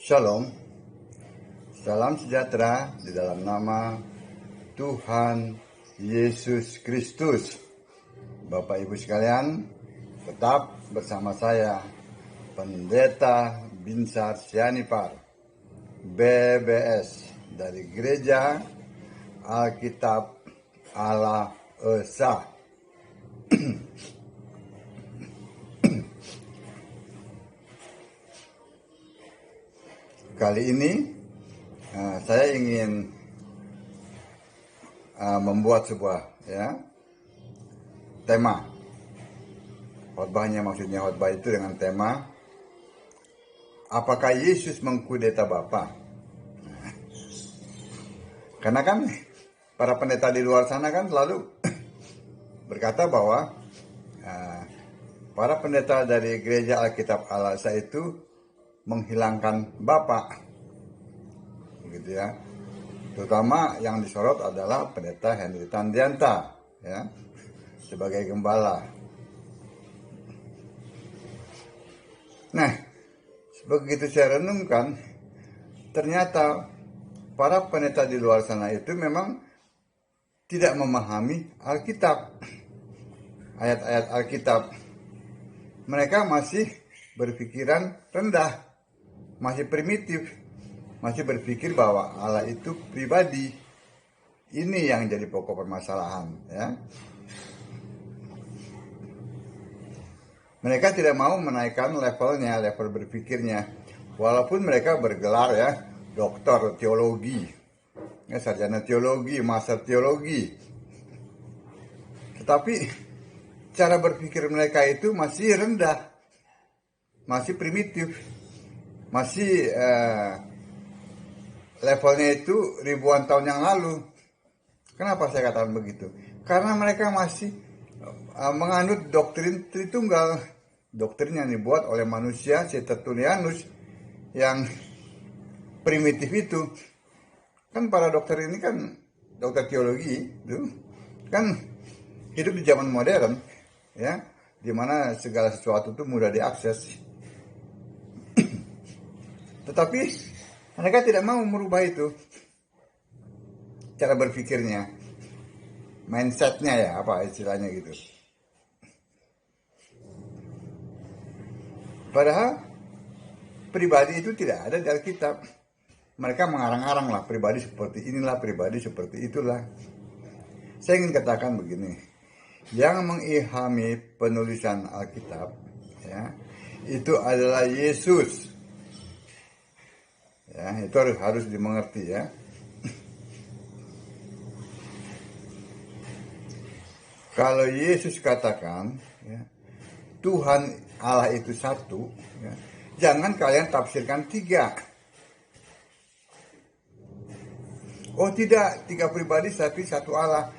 Shalom, salam sejahtera di dalam nama Tuhan Yesus Kristus. Bapak Ibu sekalian, tetap bersama saya, Pendeta Binsar Sianipar, BBS dari Gereja Alkitab Allah Esa. Kali ini saya ingin membuat sebuah tema khotbahnya, maksudnya khotbah itu dengan tema apakah Yesus mengkudeta Bapa? Karena kan para pendeta di luar sana kan selalu berkata bahwa para pendeta dari Gereja Alkitab Allah Esa itu menghilangkan Bapa, begitu ya. Terutama yang disorot adalah pendeta Henry Tandianta, ya, sebagai gembala. Nah, begitu saya renungkan, ternyata para pendeta di luar sana itu memang tidak memahami Alkitab, ayat-ayat Alkitab. Mereka masih berpikiran rendah, masih primitif, masih berpikir bahwa Allah itu pribadi. Ini yang jadi pokok permasalahan, ya. Mereka tidak mau menaikkan levelnya, level berpikirnya. Walaupun mereka bergelar ya, doktor teologi, ya, sarjana teologi, master teologi. Tetapi cara berpikir mereka itu masih rendah, masih primitif, masih levelnya itu ribuan tahun yang lalu. Kenapa saya katakan begitu? Karena mereka masih menganut doktrin Tritunggal, doktrin yang dibuat oleh manusia si Tertullianus yang primitif itu. Kan para dokter ini kan dokter teologi itu kan hidup di zaman modern, ya, di mana segala sesuatu itu mudah diakses. Tetapi mereka tidak mau merubah itu, cara berpikirnya, mindsetnya, ya, apa istilahnya gitu. Padahal pribadi itu tidak ada di Alkitab. Mereka mengarang-arang lah, pribadi seperti inilah, pribadi seperti itulah. Saya ingin katakan begini, yang mengilhami penulisan Alkitab, ya, itu adalah Yesus. Ya, itu harus dimengerti, ya. Kalau Yesus katakan, ya, Tuhan Allah itu satu, ya, jangan kalian tafsirkan tiga. Oh tidak, tiga pribadi tapi satu Allah.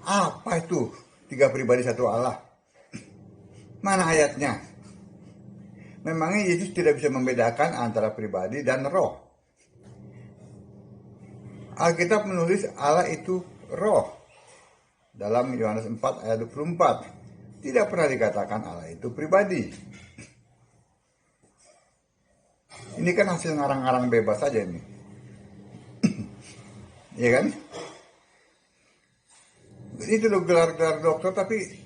Apa itu tiga pribadi satu Allah? Mana ayatnya? Memangnya Yesus tidak bisa membedakan antara pribadi dan roh? Alkitab menulis Allah itu roh. Dalam Yohanes 4 ayat 24. Tidak pernah dikatakan Allah itu pribadi. Ini kan hasil ngarang-ngarang bebas saja ini. Ya kan? Itu loh gelar-gelar dokter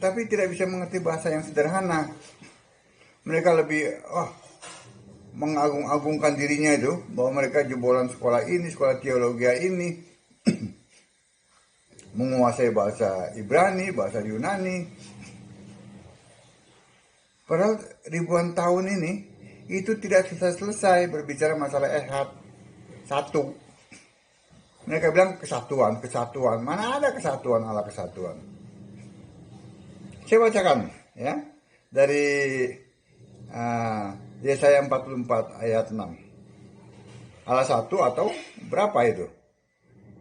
tapi tidak bisa mengerti bahasa yang sederhana. Mereka lebih mengagung-agungkan dirinya itu, bahwa mereka jebolan sekolah ini, sekolah teologi ini, menguasai bahasa Ibrani, bahasa Yunani. Padahal ribuan tahun ini itu tidak selesai berbicara masalah ehad satu. Mereka bilang kesatuan. Mana ada kesatuan, Allah kesatuan. Saya bacakan, ya, dari Yesaya 44 ayat 6. Allah satu atau berapa itu?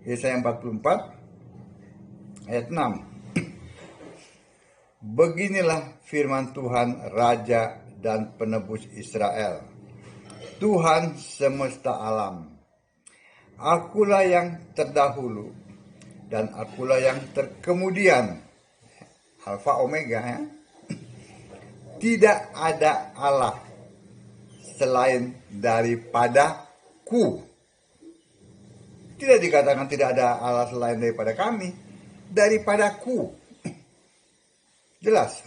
Yesaya 44 ayat 6. Beginilah firman Tuhan, Raja dan Penebus Israel, Tuhan semesta alam. Akulah yang terdahulu dan akulah yang terkemudian, Alfa Omega, ya. Tidak ada Allah selain daripada ku. Tidak dikatakan tidak ada Allah selain daripada kami. Daripadaku. Jelas.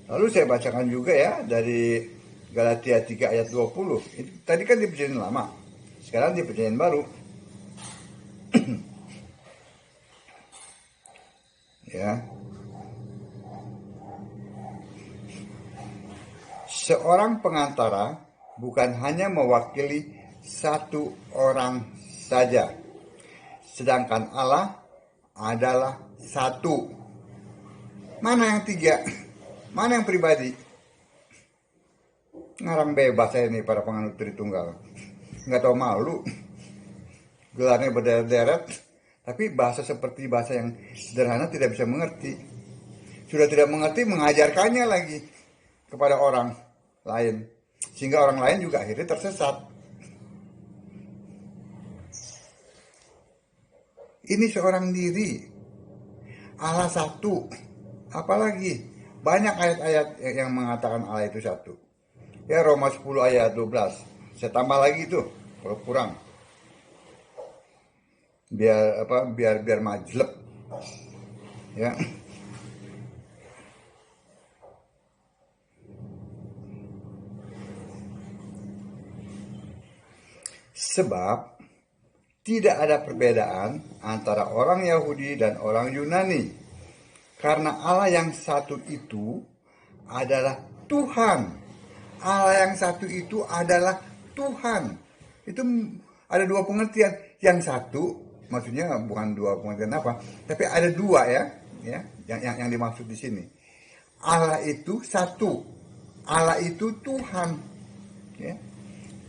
Lalu saya bacakan juga ya dari Galatia 3 ayat 20. Tadi kan di perjanjian lama. Sekarang di perjanjian baru. Ya. Seorang pengantara bukan hanya mewakili satu orang saja. Sedangkan Allah adalah satu. Mana yang tiga? Mana yang pribadi? Ngarang bebas saya ini para penganut Tritunggal. Nggak tahu malu. Gelarnya berderet-deret. Tapi bahasa seperti bahasa yang sederhana tidak bisa mengerti. Sudah tidak mengerti, mengajarkannya lagi kepada orang lain. Sehingga orang lain juga akhirnya tersesat. Ini seorang diri. Allah satu. Apalagi banyak ayat-ayat yang mengatakan Allah itu satu. Ya Roma 10 ayat 12. Saya tambah lagi itu kalau kurang. Biar majlep. Ya. Sebab tidak ada perbedaan antara orang Yahudi dan orang Yunani. Karena Allah yang satu itu adalah Tuhan. Allah yang satu itu adalah Tuhan. Itu ada dua pengertian. Yang satu, maksudnya bukan dua pengertian apa, tapi ada dua ya yang dimaksud di sini. Allah itu satu. Allah itu Tuhan. Ya.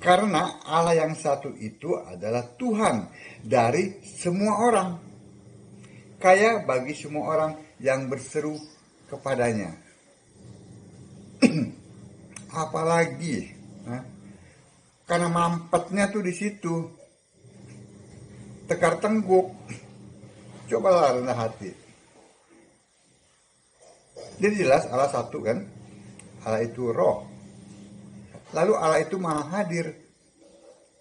Karena Allah yang satu itu adalah Tuhan dari semua orang. Kaya bagi semua orang yang berseru kepadanya. Apalagi, karena mampetnya tuh di situ. Tekar tengguk. Cobalah rendah hati. Jadi jelas Allah satu kan. Allah itu roh. Lalu Allah itu maha hadir.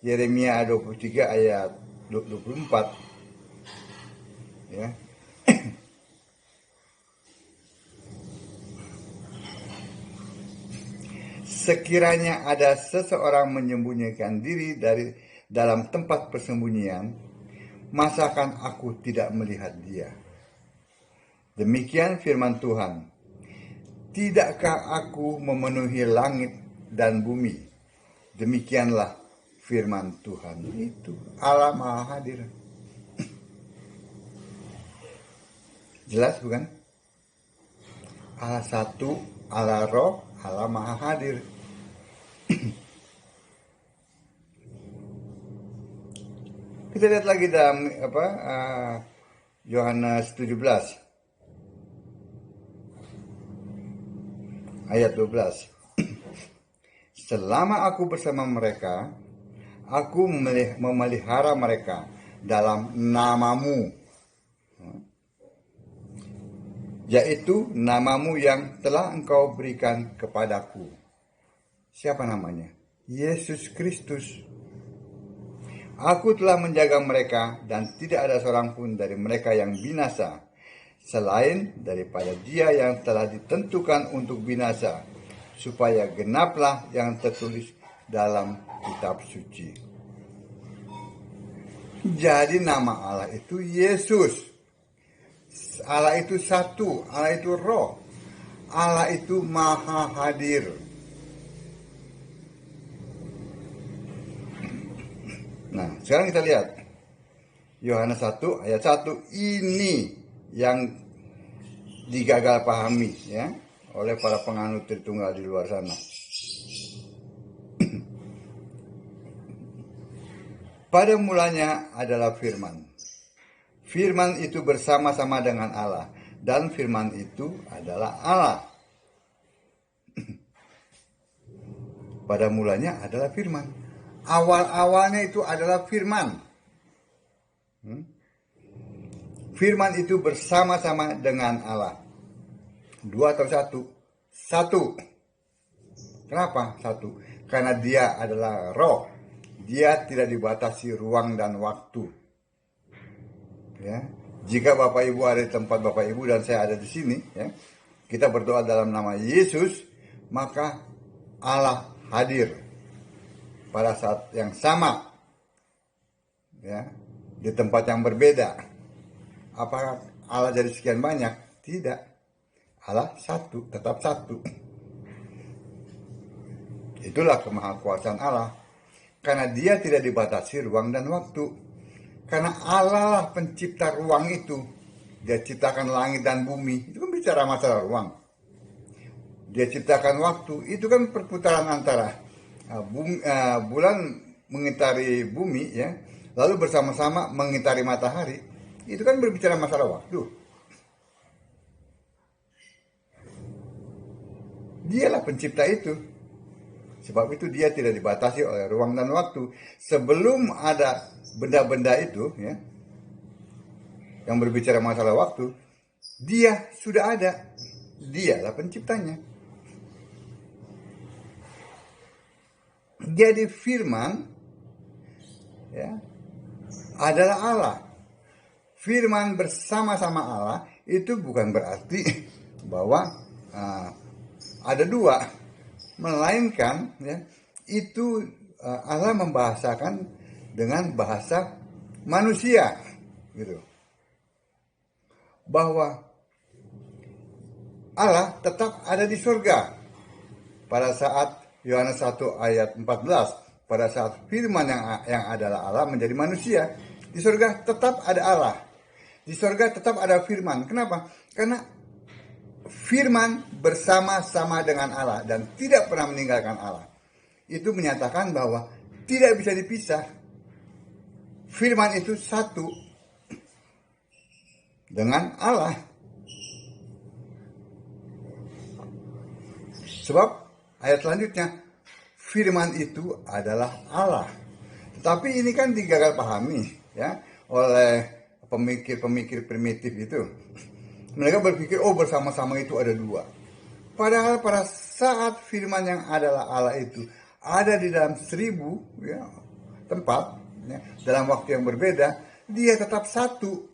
Yeremia 23 ayat 24. Ya. Sekiranya ada seseorang menyembunyikan diri dalam tempat persembunyian, masakan aku tidak melihat dia? Demikian firman Tuhan. Tidakkah aku memenuhi langit dan bumi? Demikianlah firman Tuhan itu. Allah maha hadir. Jelas bukan? Allah satu, Allah roh, Allah maha hadir. Kita lihat lagi dalam Yohanes 17 ayat 12. Selama aku bersama mereka, aku memelihara mereka dalam namamu, yaitu namamu yang telah engkau berikan kepadaku. Siapa namanya? Yesus Kristus. Aku telah menjaga mereka dan tidak ada seorang pun dari mereka yang binasa, selain daripada dia yang telah ditentukan untuk binasa, supaya genaplah yang tertulis dalam kitab suci. Jadi nama Allah itu Yesus. Allah itu satu, Allah itu roh, Allah itu maha hadir. Nah, sekarang kita lihat Yohanes 1 ayat 1. Ini yang digagal pahami ya oleh para penganut Tritunggal di luar sana. Pada mulanya adalah firman. Firman itu bersama-sama dengan Allah, dan firman itu adalah Allah. Pada mulanya adalah firman. Awal-awalnya itu adalah firman. Firman itu bersama-sama dengan Allah. Dua atau satu? Satu. Kenapa satu? Karena dia adalah roh. dia tidak dibatasi ruang dan waktu. Ya. Jika Bapak Ibu ada di tempat Bapak Ibu dan saya ada di sini, ya, kita berdoa dalam nama Yesus, maka Allah hadir pada saat yang sama, ya, di tempat yang berbeda. Apakah Allah jadi sekian banyak? Tidak. Allah satu, tetap satu. Itulah kemahakuasaan Allah. Karena dia tidak dibatasi ruang dan waktu. Karena Allah lah pencipta ruang itu. Dia ciptakan langit dan bumi. Itu kan bicara masalah ruang. Dia ciptakan waktu. Itu kan perputaran antara bulan mengitari bumi, ya, lalu bersama-sama mengitari matahari. Itu kan berbicara masalah waktu. Dialah pencipta itu. Sebab itu dia tidak dibatasi oleh ruang dan waktu. Sebelum ada benda-benda itu, ya, yang berbicara masalah waktu, dia sudah ada. Dialah penciptanya. Jadi firman, ya, adalah Allah. Firman bersama-sama Allah itu bukan berarti bahwa ada dua, melainkan, ya, itu Allah membahasakan dengan bahasa manusia, gitu. Bahwa Allah tetap ada di surga pada saat Yohanes 1 ayat 14, pada saat firman yang adalah Allah menjadi manusia. Di surga tetap ada Allah. Di surga tetap ada firman. Kenapa? Karena firman bersama-sama dengan Allah dan tidak pernah meninggalkan Allah. Itu menyatakan bahwa tidak bisa dipisah. Firman itu satu dengan Allah. Sebab ayat selanjutnya, firman itu adalah Allah. Tetapi ini kan digagal pahami, ya, oleh pemikir-pemikir primitif itu. Mereka berpikir, oh, bersama-sama itu ada dua. Padahal pada saat firman yang adalah Allah itu ada di dalam 1000, ya, tempat, ya, dalam waktu yang berbeda, dia tetap satu.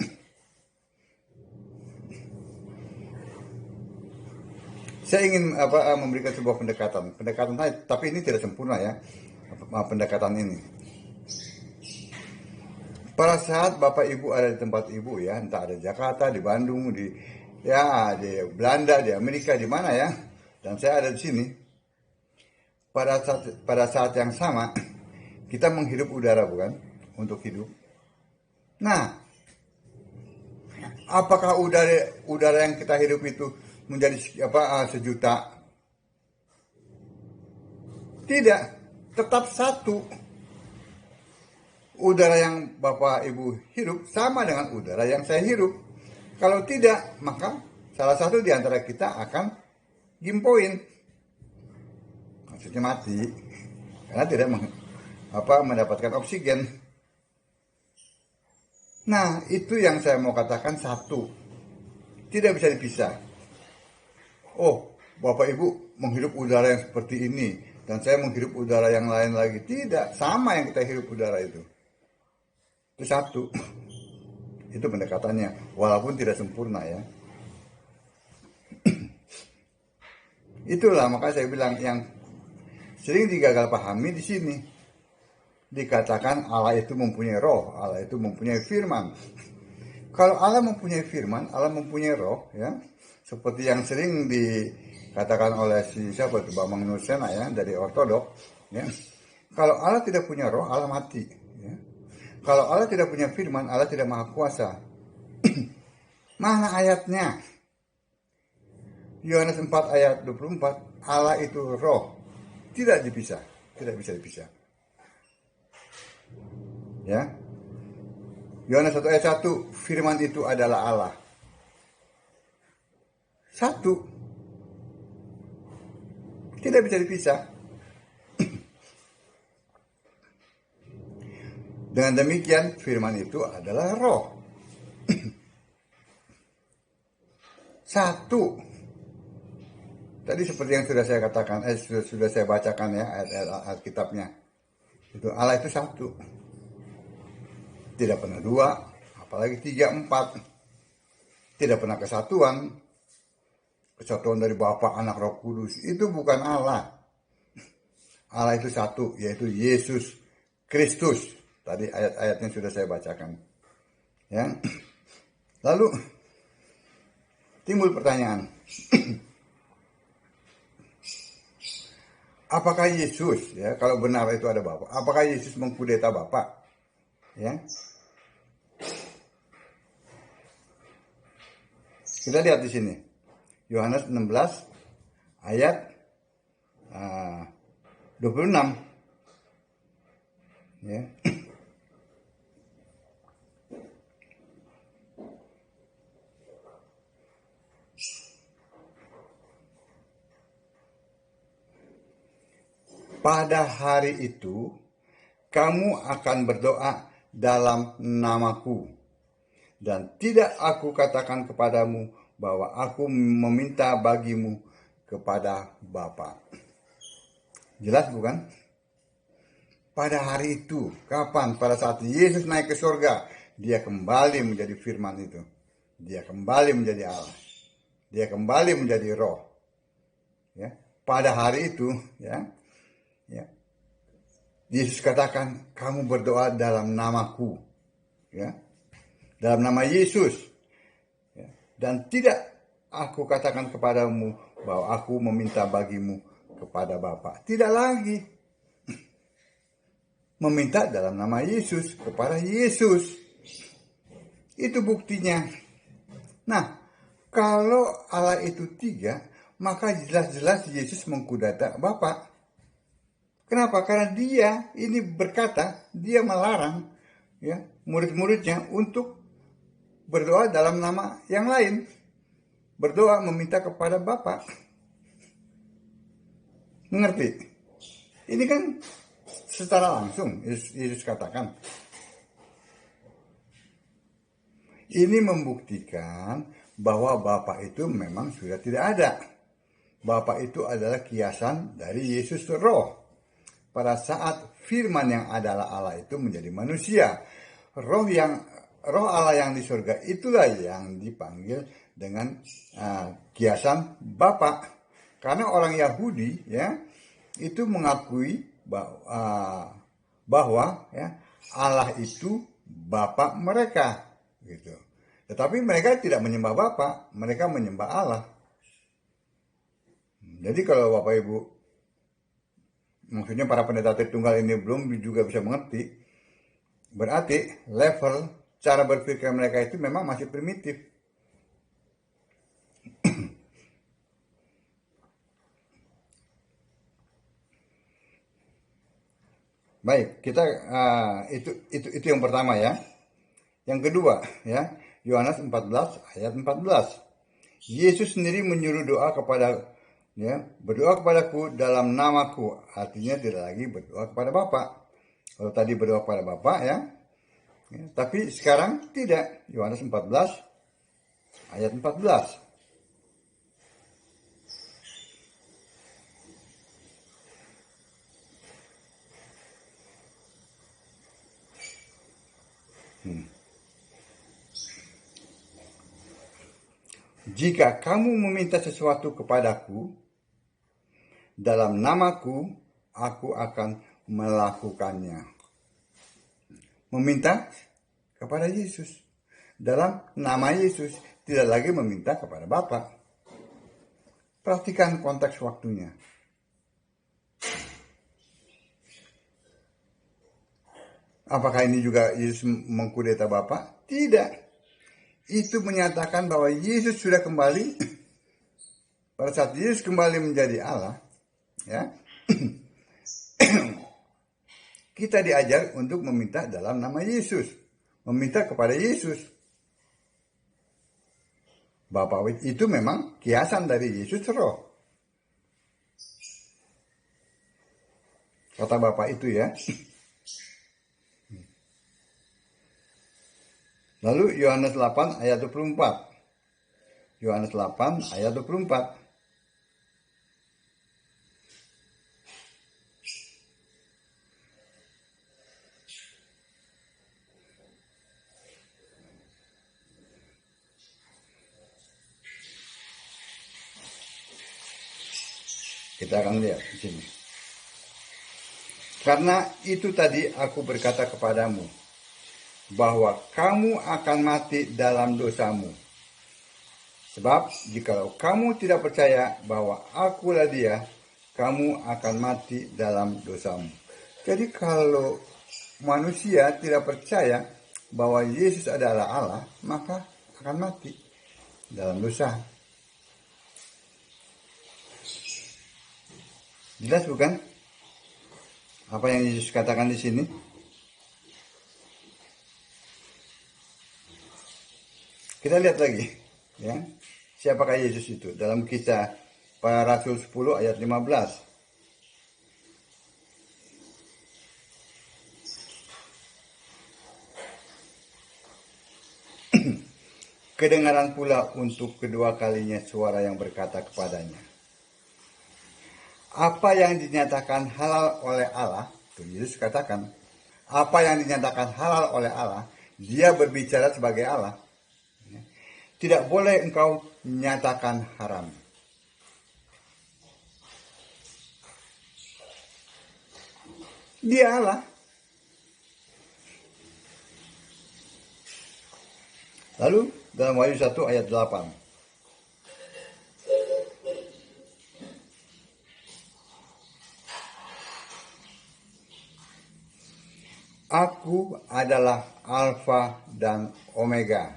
Saya ingin memberikan sebuah pendekatan tapi ini tidak sempurna, ya, pendekatan ini. Pada saat Bapak Ibu ada di tempat Ibu, ya, entah ada di Jakarta, di Bandung, di Belanda, di Amerika, di mana, ya, dan saya ada di sini. Pada saat yang sama kita menghirup udara, bukan? Untuk hidup. Nah, apakah udara yang kita hidup itu menjadi sejuta? Tidak, tetap satu. Udara yang Bapak Ibu hirup sama dengan udara yang saya hirup. Kalau tidak, maka salah satu di antara kita akan gimpoin. Maksudnya mati. Karena tidak mendapatkan oksigen. Nah, itu yang saya mau katakan, satu. Tidak bisa dipisah. Oh, Bapak Ibu menghirup udara yang seperti ini, dan saya menghirup udara yang lain lagi. Tidak, sama yang kita hirup udara itu. Itu satu. Itu pendekatannya, walaupun tidak sempurna, ya. Itulah maka saya bilang yang sering digagal pahami di sini. Dikatakan Allah itu mempunyai roh, Allah itu mempunyai firman. Kalau Allah mempunyai firman, Allah mempunyai roh, ya. Seperti yang sering dikatakan oleh siapa itu, Bambang Nursena, ya, dari Ortodok, ya. Kalau Allah tidak punya roh, Allah mati, ya. Kalau Allah tidak punya firman, Allah tidak maha kuasa. Mana ayatnya? Yohanes 4 ayat 24, Allah itu roh, tidak dipisah, tidak bisa dipisah. Ya. Yohanes 1 ayat 1, firman itu adalah Allah. Satu. Tidak bisa dipisah. Dengan demikian, firman itu adalah roh. Satu. Tadi seperti yang sudah saya katakan, sudah saya bacakan, ya, ayat-ayat Alkitabnya. Itu Allah itu satu. Tidak pernah dua, apalagi tiga, empat. Tidak pernah kesatuan. Kesatuan dari Bapa, Anak, Roh Kudus. Itu bukan Allah. Allah itu satu, yaitu Yesus Kristus. Tadi ayat-ayatnya sudah saya bacakan. Ya. Lalu timbul pertanyaan. Apakah Yesus, ya, kalau benar itu ada Bapa, apakah Yesus mengkudeta Bapa? Ya. Kita lihat di sini. Yohanes 16 ayat 26. Ya. Pada hari itu kamu akan berdoa dalam namaku, dan tidak aku katakan kepadamu bahwa aku meminta bagimu kepada Bapa. Jelas bukan? Pada hari itu, kapan? Pada saat Yesus naik ke surga, dia kembali menjadi firman itu. Dia kembali menjadi Allah. Dia kembali menjadi roh. Ya. Pada hari itu, ya, Yesus katakan, kamu berdoa dalam namaku. Ya. Dalam nama Yesus. Ya. Dan tidak aku katakan kepadamu bahwa aku meminta bagimu kepada Bapa. Tidak lagi. Meminta dalam nama Yesus kepada Yesus. Itu buktinya. Nah, kalau Allah itu tiga, maka jelas-jelas Yesus mengkudeta Bapa. Kenapa? Karena dia ini berkata, dia melarang ya murid-muridnya untuk berdoa dalam nama yang lain. Berdoa meminta kepada Bapa. Mengerti? Ini kan secara langsung Yesus katakan. Ini membuktikan bahwa Bapa itu memang sudah tidak ada. Bapa itu adalah kiasan dari Yesus Roh. Pada saat firman yang adalah Allah itu menjadi manusia, roh Allah yang di surga itulah yang dipanggil dengan kiasan Bapa. Karena orang Yahudi ya itu mengakui bahwa ya, Allah itu Bapa mereka gitu. Tetapi mereka tidak menyembah Bapa, mereka menyembah Allah. Jadi kalau Bapak Ibu, maksudnya para pendeta Tritunggal ini belum juga bisa mengerti, berarti level cara berpikir mereka itu memang masih primitif. Baik, kita itu yang pertama ya. Yang kedua ya, Yohanes 14 ayat 14. Yesus sendiri menyuruh doa kepada ya, berdoa kepadaku dalam namaku, artinya tidak lagi berdoa kepada Bapa. Kalau tadi berdoa kepada Bapa ya, tapi sekarang tidak. Yohanes 14 ayat 14. Jika kamu meminta sesuatu kepadaku dalam namaku, aku akan melakukannya. Meminta kepada Yesus dalam nama Yesus, tidak lagi meminta kepada Bapa. Perhatikan konteks waktunya. Apakah ini juga Yesus mengkudeta Bapa? Tidak. Itu menyatakan bahwa Yesus sudah kembali. Pada saat Yesus kembali menjadi Allah, ya, kita diajar untuk meminta dalam nama Yesus, meminta kepada Yesus. Bapa itu memang kiasan dari Yesus Roh. Kata Bapa itu ya. Lalu Yohanes 8 ayat 24. Yohanes 8 ayat 24. Kita akan lihat di sini. Karena itu tadi aku berkata kepadamu, bahwa kamu akan mati dalam dosamu. Sebab jikalau kamu tidak percaya bahwa akulah dia, kamu akan mati dalam dosamu. Jadi kalau manusia tidak percaya bahwa Yesus adalah Allah, maka akan mati dalam dosa. Jelas bukan? Apa yang Yesus katakan di sini? Kita lihat lagi, ya. Siapakah Yesus itu? Dalam Kisah Para Rasul 10 ayat 15. Kedengaran pula untuk kedua kalinya suara yang berkata kepadanya, apa yang dinyatakan halal oleh Allah, itu Yesus katakan, apa yang dinyatakan halal oleh Allah, dia berbicara sebagai Allah. Tidak boleh engkau nyatakan haram. Dia Allah. Lalu dalam Wahyu 1 ayat 8. Aku adalah Alfa dan Omega,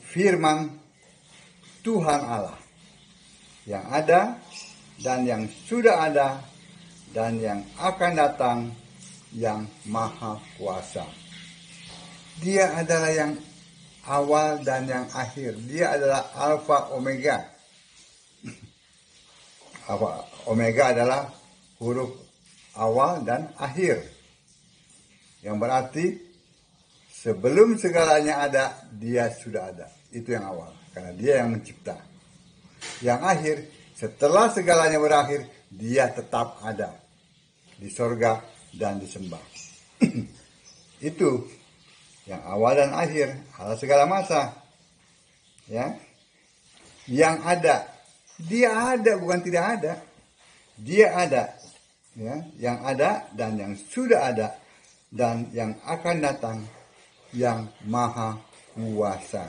firman Tuhan Allah, yang ada dan yang sudah ada dan yang akan datang, yang maha kuasa. Dia adalah yang awal dan yang akhir. Dia adalah Alfa Omega. Omega adalah huruf awal dan akhir, yang berarti sebelum segalanya ada, dia sudah ada. Itu yang awal, karena dia yang mencipta. Yang akhir, setelah segalanya berakhir, dia tetap ada di sorga dan disembah. Itu yang awal dan akhir, Allah segala masa. Ya, yang ada, dia ada, bukan tidak ada. Dia ada, ya, yang ada dan yang sudah ada dan yang akan datang, yang maha kuasa.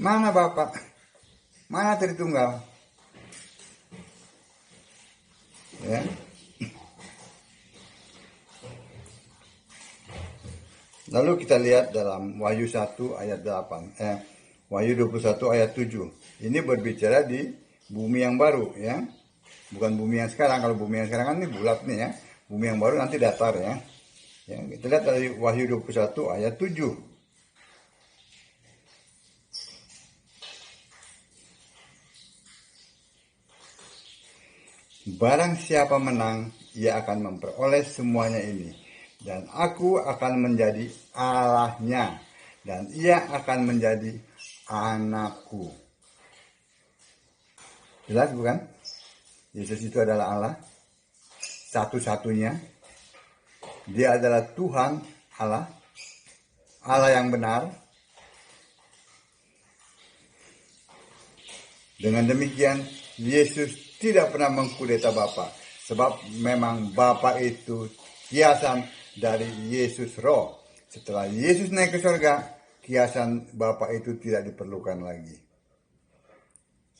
Mana Bapa? Mana Tritunggal? Ya. Lalu kita lihat dalam Wahyu 1 ayat 8. Wahyu 21 ayat 7. Ini berbicara di bumi yang baru, ya. Bukan bumi yang sekarang. Kalau bumi yang sekarang kan ini bulat nih, ya. Bumi yang baru nanti datar, ya. Ya, kita lihat dari Wahyu 21 ayat 7. Barang siapa menang, ia akan memperoleh semuanya ini. Dan aku akan menjadi Allahnya, dan ia akan menjadi anakku. Jelas bukan? Yesus itu adalah Allah, satu-satunya. Dia adalah Tuhan Allah, Allah yang benar. Dengan demikian, Yesus tidak pernah mengkudeta Bapa, sebab memang Bapa itu kiasan dari Yesus Roh. Setelah Yesus naik ke surga, kiasan Bapa itu tidak diperlukan lagi.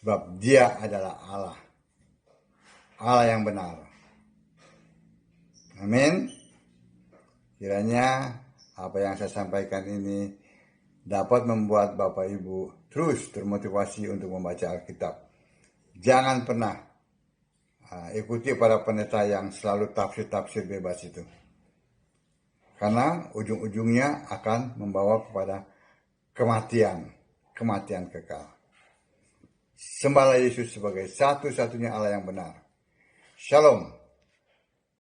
Sebab dia adalah Allah, Allah yang benar. Amin. Kiranya apa yang saya sampaikan ini dapat membuat Bapak Ibu terus termotivasi untuk membaca Alkitab. Jangan pernah ikuti para pendeta yang selalu tafsir-tafsir bebas itu. Karena ujung-ujungnya akan membawa kepada kematian kekal. Sembahlah Yesus sebagai satu-satunya Allah yang benar. Shalom.